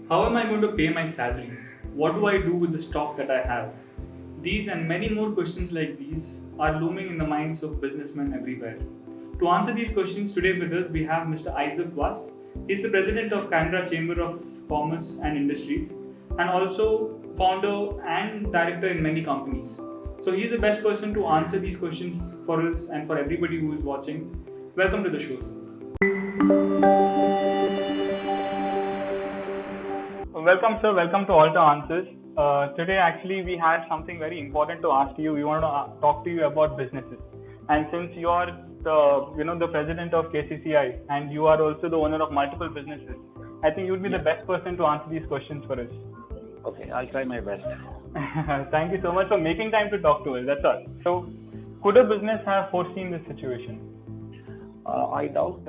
How am I going to pay my salaries? What do I do with the stock that I have? These and many more questions like these are looming in the minds of businessmen everywhere. To answer these questions, today with us we have Mr. Isaac Vass. He is the president of Canara Chamber of Commerce and Industries and also founder and director in many companies. So he is the best person to answer these questions for us and for everybody who is watching. Welcome to the show, sir. Welcome, sir. Welcome to Alta Answers. Today, actually, we had something very important to ask you. We want to talk to you about businesses. And since you are the president of KCCI and you are also the owner of multiple businesses, I think you would be the best person to answer these questions for us. Okay, I'll try my best. Thank you so much for making time to talk to us. That's all. So, could a business have foreseen this situation? I doubt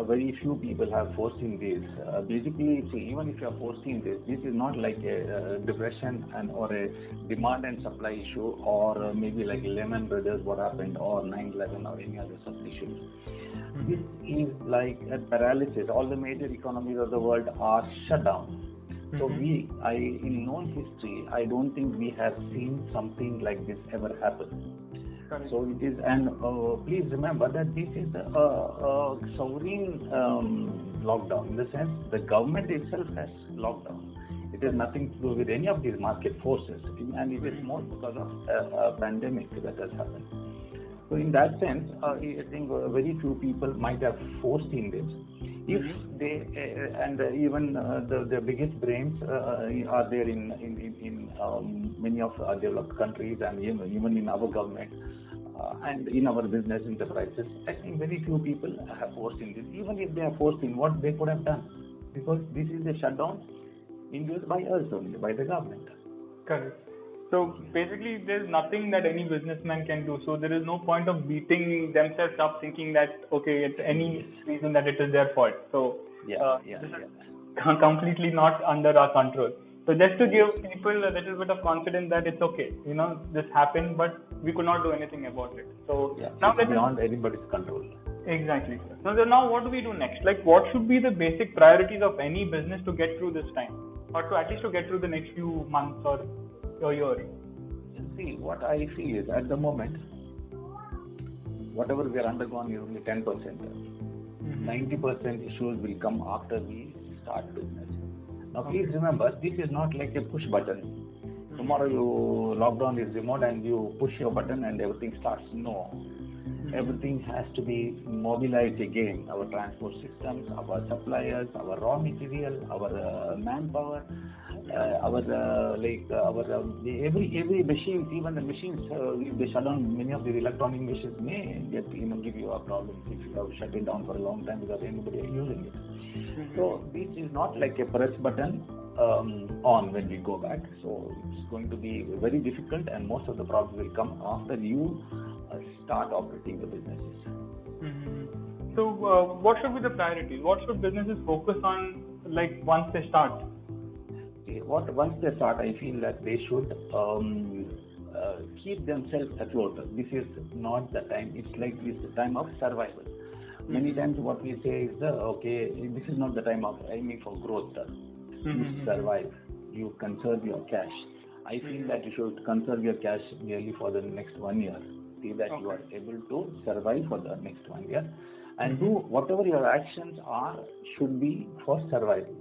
very few people have foreseen this. Basically, see, even if you are foreseen this, this is not like a depression or a demand and supply issue, or maybe like Lehman Brothers, what happened, or 9/11, or any other such issues. This is like a paralysis. All the major economies of the world are shut down. So in known history, I don't think we have seen something like this ever happen. Correct. So it is, and please remember that this is a sovereign lockdown. In the sense, the government itself has lockdown. It has nothing to do with any of these market forces, and it is more because of a pandemic that has happened. So in that sense, I think very few people might have foreseen this. If they and even the biggest brains are there in many of our developed countries, and even in our government and in our business enterprises, I think very few people have foreseen this. Even if they have foreseen, what they could have done, because this is a shutdown induced by us only, by the government. Correct. So basically, there's nothing that any businessman can do. So there is no point of beating themselves up, thinking that okay, it's any reason that it is their fault. So this is completely not under our control. So just to give people a little bit of confidence that it's okay, this happened, but we could not do anything about it. So now it's beyond anybody's control. Exactly. So now what do we do next? Like, what should be the basic priorities of any business to get through this time, or to at least to get through the next few months or year? See, what I feel is at the moment, whatever we are undergone is only 10%. 90% issues will come after we start business. Now, please remember, this is not like a push button. Tomorrow, lockdown is removed and you push your button and everything starts. No. Everything has to be mobilized again. Our transport systems, our suppliers, our raw material, our manpower, every machines, even the machines, if they shut down, many of the electronic machines may get give you a problem if you have shut it down for a long time because anybody is using it. So this is not like a press button on when we go back. So it's going to be very difficult, and most of the problems will come after you start operating the businesses. So what should be the priorities? What should businesses focus on, like, once they start? Once they start, I feel that they should keep themselves afloat. This is not the time. It's the time of survival. Many times what we say is this is not the time of aiming for growth. You survive. You conserve your cash. I feel that you should conserve your cash nearly for the next 1 year. See that you are able to survive for the next 1 year, and do whatever your actions are should be for survival,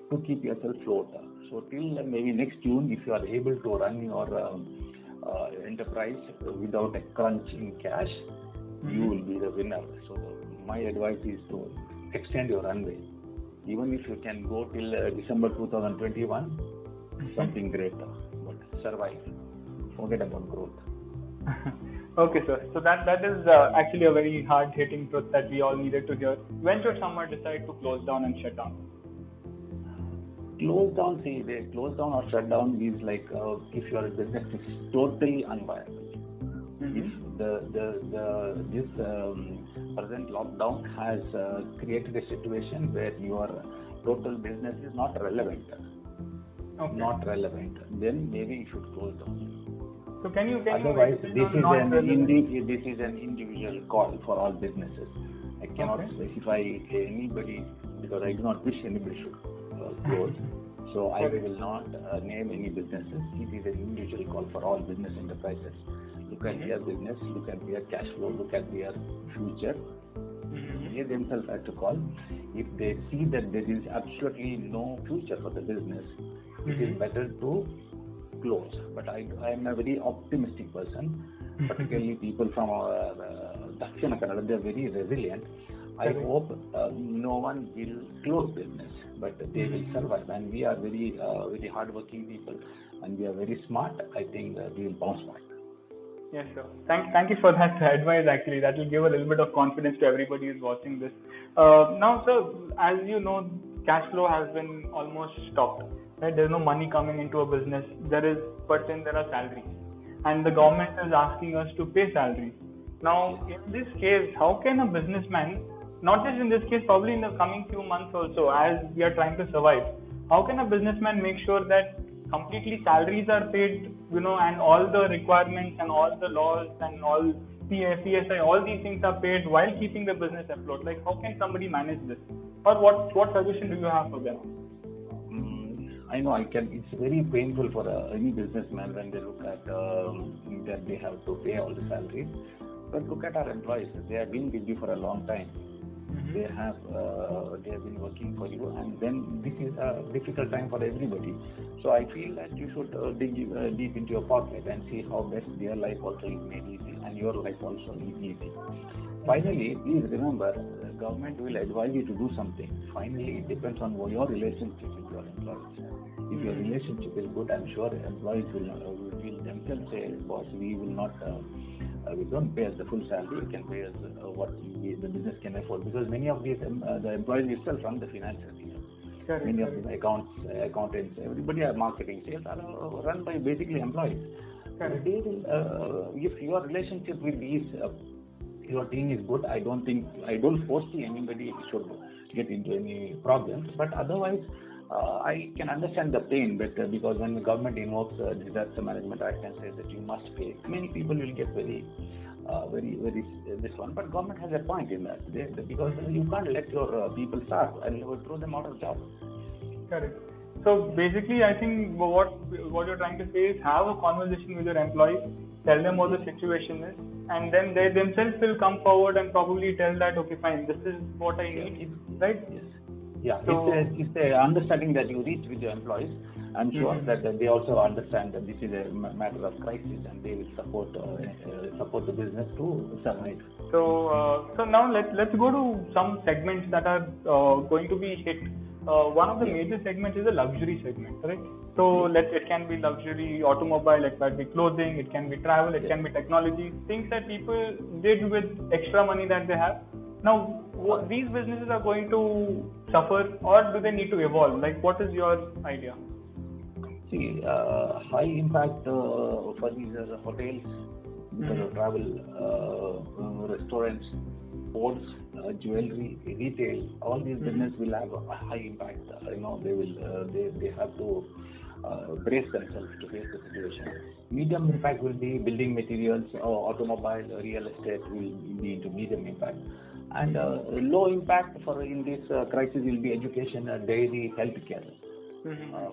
to keep yourself afloat. So till maybe next June, if you are able to run your enterprise without a crunch in cash, you will be the winner. So my advice is to extend your runway. Even if you can go till December 2021, something greater, but survive. Forget about growth. Okay, sir. So that is actually a very hard-hitting truth that we all needed to hear. When should someone decide to close down and shut down? Close down, the close down or shut down is like if your business is totally unviable. If this present lockdown has created a situation where your total business is not relevant, then maybe you should close down. So can you otherwise, this is an individual call for all businesses. I cannot specify anybody because I do not wish anybody should close. So I will not name any businesses. It is an individual call for all business enterprises. Look at their business, look at their cash flow, look at their future. They themselves have to call. If they see that there is absolutely no future for the business, it is better to close. But I am a very optimistic person, particularly people from Dakshina Kannada. They are very resilient. I hope no one will close business, but they will survive. And we are very hardworking people, and we are very smart. I think we will bounce back. Yes, sir. Thank you for that advice. Actually, that will give a little bit of confidence to everybody who's watching this. Now, sir, as you know, cash flow has been almost stopped. Right? There's no money coming into a business. But then there are salaries, and the government is asking us to pay salaries. Now, in this case, how can a businessman, not just in this case, probably in the coming few months also, as we are trying to survive, how can a businessman make sure that completely salaries are paid, and all the requirements and all the laws and all PSI, all these things are paid while keeping the business afloat? Like, how can somebody manage this? Or what suggestion do you have for them? I know it's very painful for any businessman when they look at that they have to pay all the salaries. But look at our employees; they have been with you for a long time. They have been working for you, and then this is a difficult time for everybody. So I feel that you should dig deep into your pocket and see how best their life also is made easy and your life also is easy. Finally, please remember, the government will advise you to do something. Finally, it depends on your relationship with your employees. If your relationship is good, I'm sure employees will themselves say, boss, we will not. We don't pay us the full salary. We can pay us what the business can afford, because many of these the employees itself run the finances. Many of the accountants, everybody are marketing, sales are run by basically employees. They will, if your relationship with these your team is good, I don't foresee anybody should get into any problems. But otherwise, I can understand the pain better, because when the government invokes disaster management act and says that you must pay, many people will get very this one. But government has a point in that, because you can't let your people starve and you will throw them out of job. Correct. So basically, I think what you're trying to say is have a conversation with your employees, tell them what the situation is, and then they themselves will come forward and probably tell that, okay, fine, this is what I need, right? Yes. Yeah, so, it's the understanding that you reach with your employees. I'm sure that they also understand that this is a matter of crisis, and they will support the business to survive. So now let's go to some segments that are going to be hit. One of the major segments is the luxury segment, right? So it can be luxury automobile, it can be clothing, it can be travel, it can be technology, things that people did with extra money that they have. Now, these businesses are going to suffer, or do they need to evolve? Like, what is your idea? See, high impact for these hotels, because of travel, restaurants, sports, jewelry, retail, all these businesses will have a high impact. They have to brace themselves to face the situation. Medium impact will be building materials, automobile, real estate will be into medium impact. And low impact in this crisis will be education, dairy, healthcare,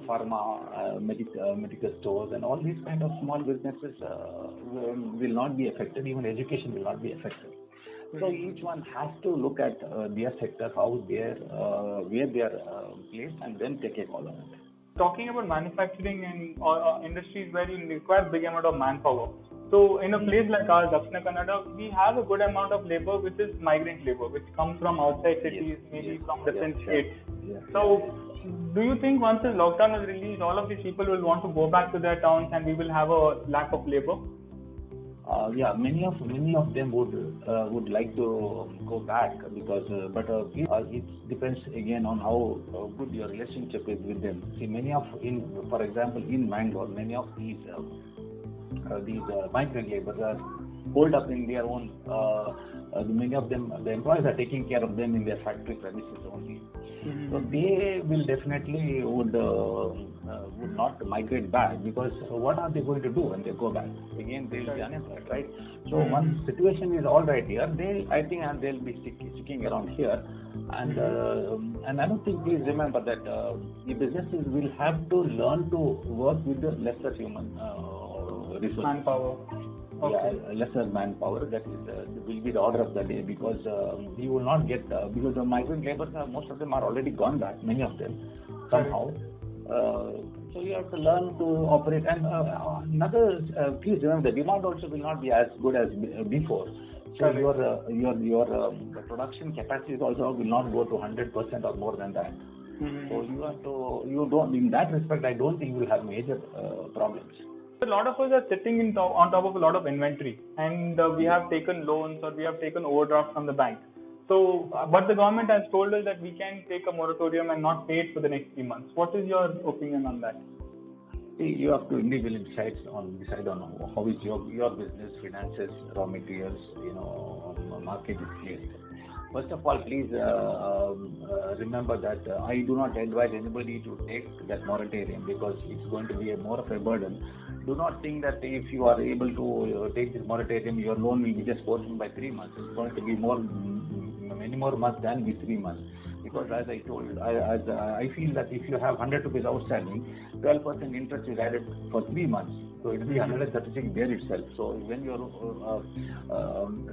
pharma, medical stores, and all these kind of small businesses will not be affected. Even education will not be affected. So each one has to look at their sector, how where they are placed, and then take a call on it. Talking about manufacturing and industries where you require big amount of manpower. So in a place like ours, Dakshina Kannada, we have a good amount of labor which is migrant labor, which comes from outside cities, maybe from different states. So do you think once the lockdown is released, all of these people will want to go back to their towns and we will have a lack of labor? Many of them would like to go back, because it depends again on how good your relationship is with them. See, for example, in Mangalore, many of these migrant laborers hold up in their own. Many of them, the employees are taking care of them in their factory premises only. So they will definitely would not migrate back, because what are they going to do when they go back? Again, they will be unemployed, right? So once situation is all right here, I think they'll be sticking around here. And I don't think, please remember that the businesses will have to learn to work with the lesser human resources. Manpower. Okay. Yeah, lesser manpower. That is will be the order of the day, because you will not get because the migrant laborers, most of them are already gone back. Many of them somehow. So you have to learn to operate. And another, please remember, the demand also will not be as good as before. So your production capacities also will not go to 100% or more than that. So you don't, in that respect, I don't think you will have major problems. A lot of us are sitting on top of a lot of inventory, and we have taken loans or we have taken overdraft from the bank. So, but the government has told us that we can take a moratorium and not pay it for the next 3 months. What is your opinion on that? You have to individually decide on how is your business, finances, raw materials, market is placed. First of all, please remember that I do not advise anybody to take that moratorium, because it's going to be more of a burden. Do not think that if you are able to take this moratorium, your loan will be just postponed by 3 months. It's going to be many more months than the 3 months. Because as I told, I feel that if you have 100 rupees outstanding, 12% interest is added for 3 months. So it will be 136 there itself. So when your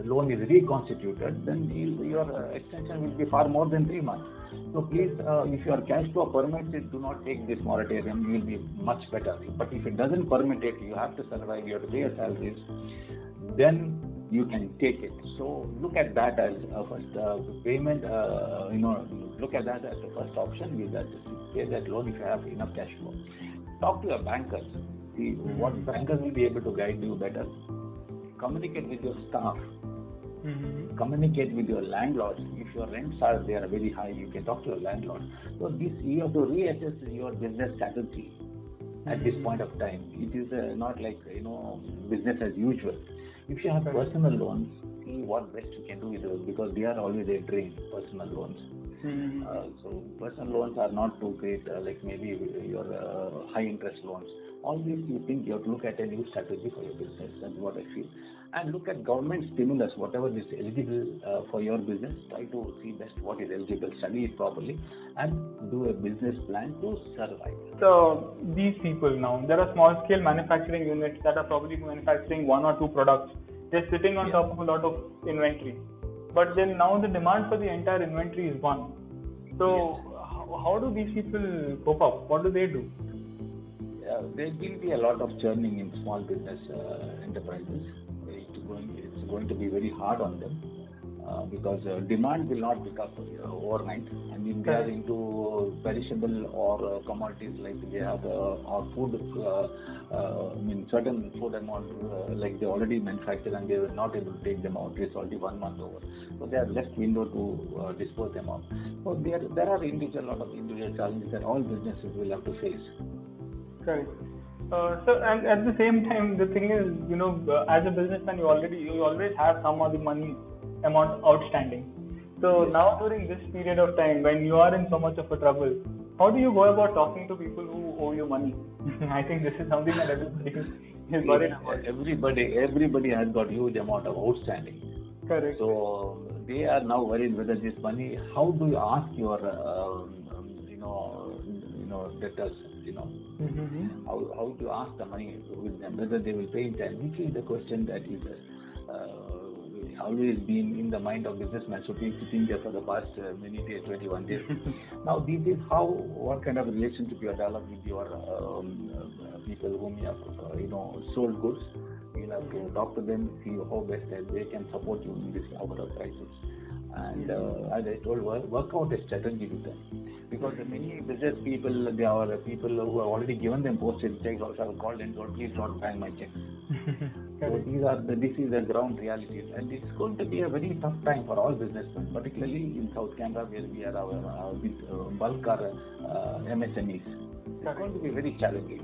loan is reconstituted, then your extension will be far more than 3 months. So please, if your cash flow permits it, do not take this moratorium. You will be much better. But if it doesn't permit it, you have to survive, you have to pay your salaries, then you can take it. So look at that as first payment. Look at that as the first option. You have to pay that loan if you have enough cash flow. Talk to your bankers. See what bankers will be able to guide you better. Communicate with your staff. Communicate with your landlords. If your rents are very high, you can talk to your landlord. So you have to reassess your business strategy at this point of time. It is not like business as usual. If you have personal loans, see what best you can do with those, because they are always a drain, personal loans. So personal loans are not too great, like maybe your high interest loans. All these you think you have to look at a new strategy for your business. That's what I feel. And look at government stimulus, whatever is eligible for your business. Try to see best what is eligible, study it properly, and do a business plan to survive. So these people now, there are small scale manufacturing units that are probably manufacturing 1 or 2 products. They're sitting on top of a lot of inventory. But then now the demand for the entire inventory is gone. So how do these people cope up? What do they do? There will be a lot of churning in small business enterprises. It's going to be very hard on them because demand will not pick up overnight. And if they are into perishable or commodities, like they have or food, certain food amount like they already manufactured and they were not able to take them out. It's already 1 month over, so they have less window to dispose them out. So there are a lot of individual challenges that all businesses will have to face. Correct. So, and at the same time, the thing is, as a businessman, you always have some of the money amount outstanding. So now during this period of time, when you are in so much of a trouble, how do you go about talking to people who owe you money? I think this is something that everybody is worried about. Everybody has got huge amount of outstanding. Correct. So they are now worried whether this money. How do you ask your debtors? How to ask the money with them, whether they will pay in time, which is the question that is always been in the mind of businessmen. So people sitting there for the past many days, 21 days. Now this is what kind of relationship you have developed with your people whom you have sold goods. You have to talk to them, see how best they can support you in this hour of crisis. And as I told, work out a strategy with them. Because many business people, they are people who have already given them postage checks, also have called and told, please don't bank my check. So this is the ground realities, and it's going to be a very tough time for all businessmen, particularly in South Canara, where we are our bulk are MSMEs. It's going to be very challenging.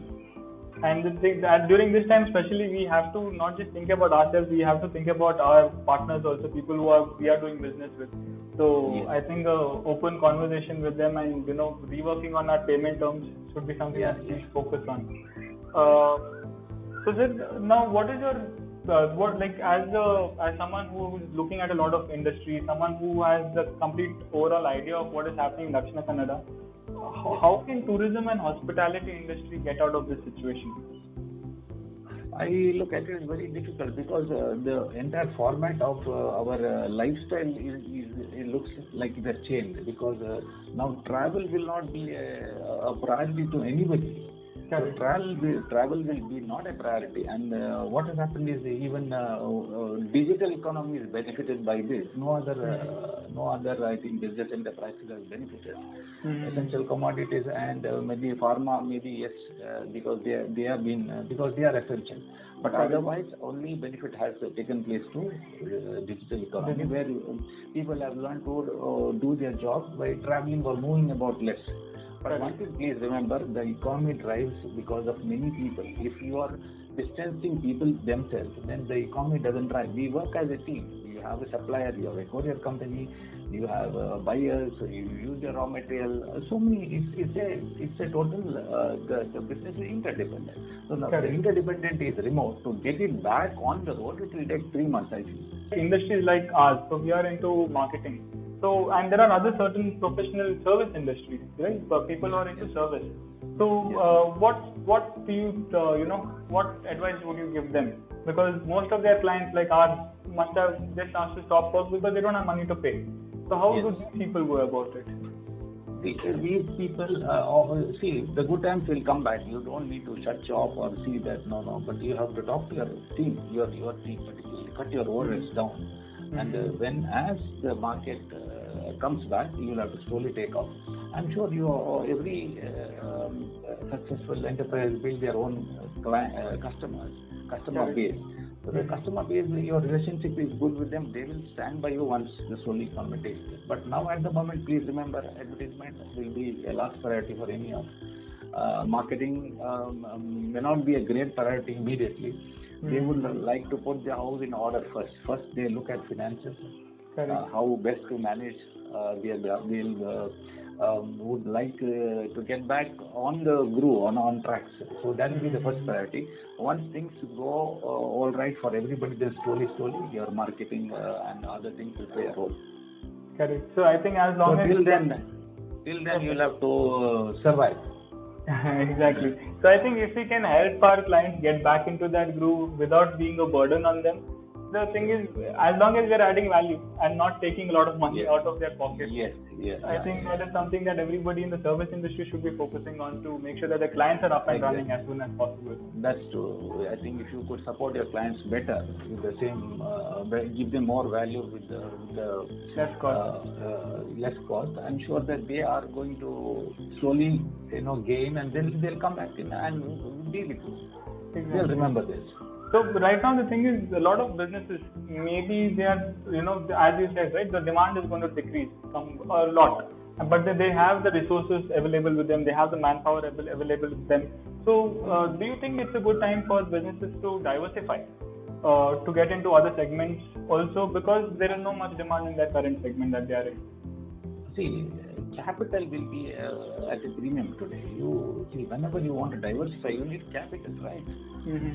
And the thing that during this time, especially, we have to not just think about ourselves; we have to think about our partners also, people who we are doing business with. So Yes. I think open conversation with them and reworking on our payment terms should be something that we focus on. Uh, so then, now what is your what like as someone who is looking at a lot of industry, someone who has the complete overall idea of what is happening in Dakshina Kannada, how can tourism and hospitality industry get out of this situation? I look at it as very difficult because the entire format of our lifestyle it looks like it has changed because now travel will not be a priority to anybody. So travel will be not a priority, and what has happened is even digital economy is benefited by this. No other I think business enterprises have benefited. Essential commodities and maybe pharma, maybe yes, because they have been because they are essential. But otherwise, only benefit has taken place to digital economy, where people have learned to do their job by traveling or moving about less. But one thing, please remember, the economy drives because of many people. If you are distancing people themselves, then the economy doesn't drive. We work as a team. You have a supplier, you have a courier company, you have buyers, you use your raw material. So many. It's a total. The business is interdependent. So now the interdependent is remote. To get it back on the road, it will take 3 months, I think. Industries like ours, so we are into marketing. So, and there are other certain professional service industries, right? For people who are into service. So, what do you, what advice would you give them? Because most of their clients like ours must have just asked to stop work because they don't have money to pay. So, how do these people go about it? These people, see, the good times will come back. You don't need to shut shop or see that, no. But you have to talk to your team, your team particularly. Cut your overheads down. And as the market comes back, you will have to slowly take off. I'm sure every successful enterprise build their own customer base. So the customer base, your relationship is good with them. They will stand by you once the slowly economy takes place. But now at the moment, please remember, advertisement will be a last priority for any of marketing. May not be a great priority immediately. They would like to put their house in order first. First, they look at finances, how best to manage. Would like to get back on the groove, on tracks. So that will be the first priority. Once things go all right for everybody, then slowly, your marketing and other things will play a role. Correct. So I think as long as till then you'll have to survive. Exactly. So I think if we can help our clients get back into that groove without being a burden on them, the thing is, as long as we are adding value and not taking a lot of money out of their pocket, I think that is something that everybody in the service industry should be focusing on to make sure that the clients are up and running as soon as possible. That's true. I think if you could support your clients better with the same, give them more value with the less cost, I'm sure that they are going to slowly, gain, and then they'll come back in and deal with you. Exactly. They'll remember this. So right now the thing is, a lot of businesses, maybe they are, as you said, right, the demand is going to decrease a lot, but they have the resources available with them, they have the manpower available with them. So do you think it's a good time for businesses to diversify, to get into other segments also, because there is no much demand in that current segment that they are in? See, capital will be at a premium today. Whenever you want to diversify, you need capital, right?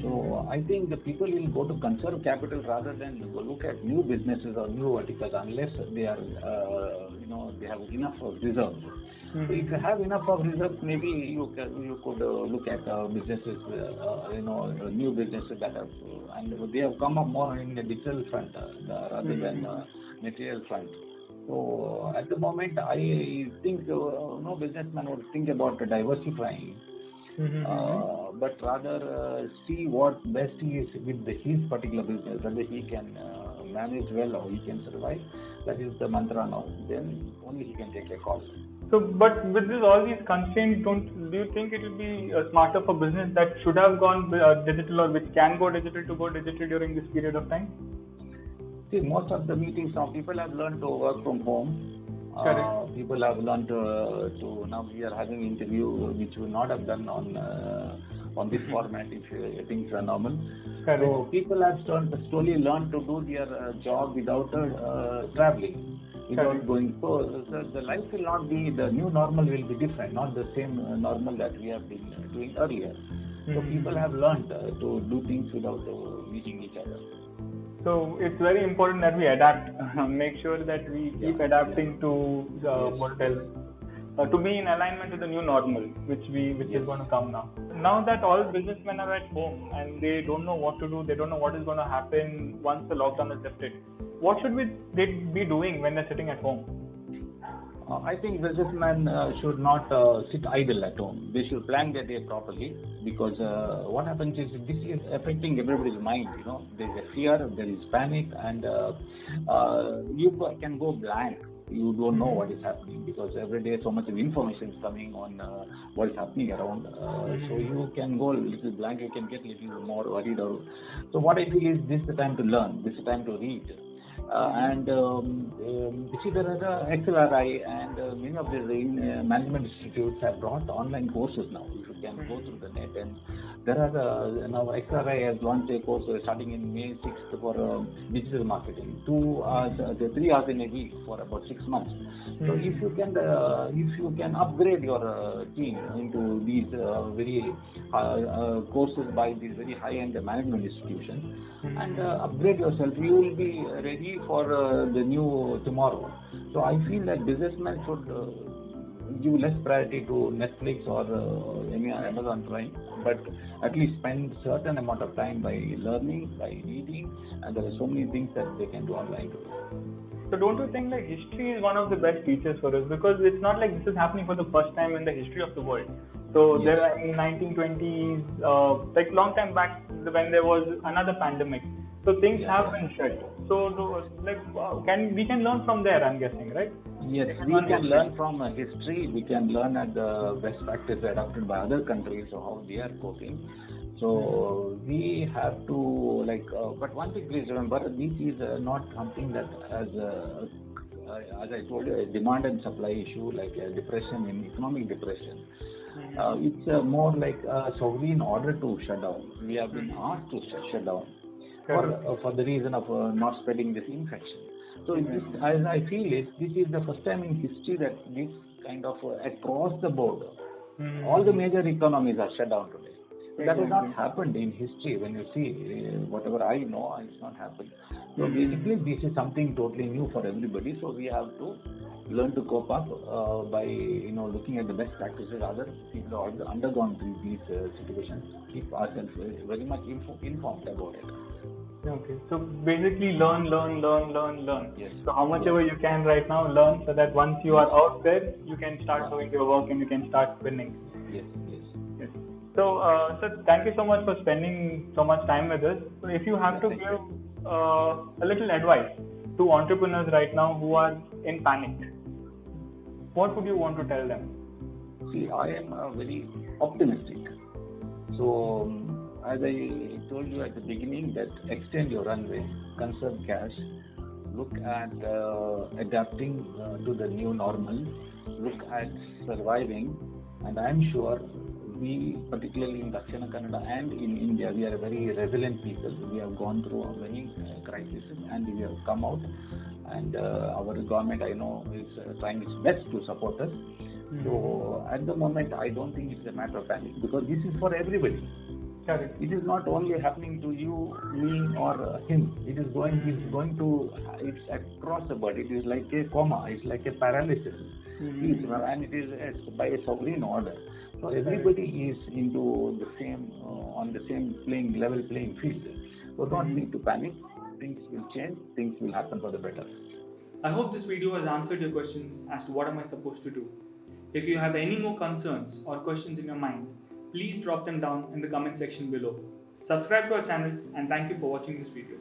So I think the people will go to conserve capital rather than look at new businesses or new verticals unless they are, they have enough of reserves. So if you have enough of reserves, maybe you could look at businesses, new businesses that have, and they have come up more in the digital front rather than material front. So at the moment, I think no businessman would think about diversifying, but rather see what best is with his particular business, whether he can manage well or he can survive. That is the mantra now. Then only he can take a call. So, but with all these constraints, do you think it will be smarter for business that should have gone digital or which can go digital to go digital during this period of time? See, most of the meetings now, people have learned to work from home. Correct. People have learned to now we are having interview which we would not have done on this format if things are normal. Correct. So people have slowly learned to do their job without traveling, without Correct. going. So the life will not be, the new normal will be different, not the same normal that we have been doing earlier. So people have learned to do things without meeting each other. So it's very important that we adapt, make sure that we keep adapting to to be in alignment with the new normal, which is going to come now. Now that all businessmen are at home and they don't know what to do, they don't know what is going to happen once the lockdown is lifted. What should they be doing when they're sitting at home? I think businessmen should not sit idle at home. They should plan their day properly, because what happens is this is affecting everybody's mind. You know, there is a fear, there is panic, and you can go blank. You don't know what is happening, because every day so much of information is coming on what is happening around. So you can go a little blank. You can get a little more worried. So what I feel is this is the time to learn. This is the time to read. See, there are XLRI and many of the management institutes have brought online courses now. You can go through the net, and there are now XLRI has launched a course starting in May 6th for digital marketing, 3 hours in a week for about 6 months. So if you can upgrade your team into these very courses by these very high-end management institutions, and upgrade yourself, you will be ready for the new tomorrow. So I feel that businessmen should give less priority to Netflix or any Amazon Prime, but at least spend certain amount of time by learning, by reading, and there are so many things that they can do online too. So don't you think like history is one of the best teachers for us, because it's not like this is happening for the first time in the history of the world. So there are in 1920s, like long time back when there was another pandemic. So things have been shut. So like we can learn from there, I'm guessing, right? Yes, we can learn from history. We can learn at the best practice adopted by other countries, or how they are coping. So we have to but one thing please remember, this is not something that has, as I told you, a demand and supply issue like a depression, in economic depression. It's more like a sovereign order to shut down. We have been asked to shut down for the reason of not spreading this infection. So this, as I feel it, this is the first time in history that this kind of across the board, all the major economies are shut down today. So that has not happened in history. When you see, whatever I know, it's not happened. So basically, this is something totally new for everybody. So we have to learn to cope up by looking at the best practices. Other people have undergone these situations. Keep ourselves very much informed about it. Okay, so basically learn. Yes. So how much ever you can right now, learn, so that once you are out there, you can start doing your work and you can start winning. Yes. So, sir, thank you so much for spending so much time with us. So if you have to give a little advice to entrepreneurs right now who are in panic, what would you want to tell them? See, I am very optimistic. So, as I told you at the beginning, that extend your runway, conserve cash, look at adapting to the new normal, look at surviving, and I am sure we, particularly in Dakshina Kannada and in India, we are a very resilient people. We have gone through many crises and we have come out, and our government, I know, is trying its best to support us. So at the moment, I don't think it's a matter of panic, because this is for everybody. Correct. It is not only happening to you, me, or him. It's it's across the board. It is like a coma. It's like a paralysis. And it is by a sovereign order. So everybody is into the same, on the same level playing field. So don't need to panic. Things will change. Things will happen for the better. I hope this video has answered your questions as to what am I supposed to do. If you have any more concerns or questions in your mind, please drop them down in the comment section below. Subscribe to our channel, and thank you for watching this video.